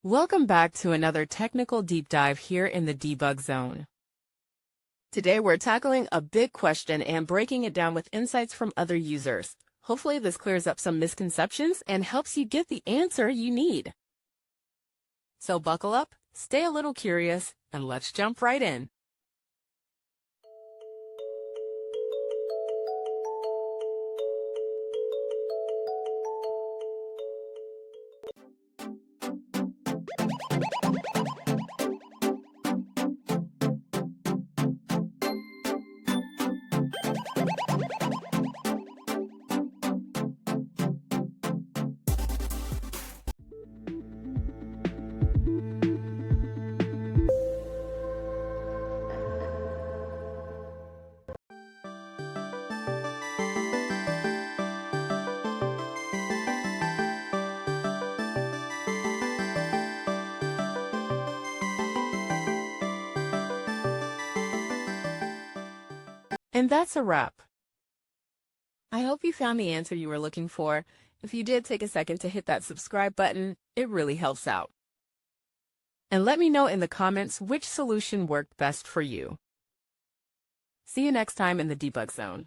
Welcome back to another technical deep dive here in the debug zone. Today we're tackling a big question and breaking it down with insights from other users. Hopefully this clears up some misconceptions and helps you get the answer you need. So buckle up, stay a little curious, and let's jump right in. And that's a wrap. I hope you found the answer you were looking for. If you did, take a second to hit that subscribe button. It really helps out. And let me know in the comments which solution worked best for you. See you next time in the debug zone.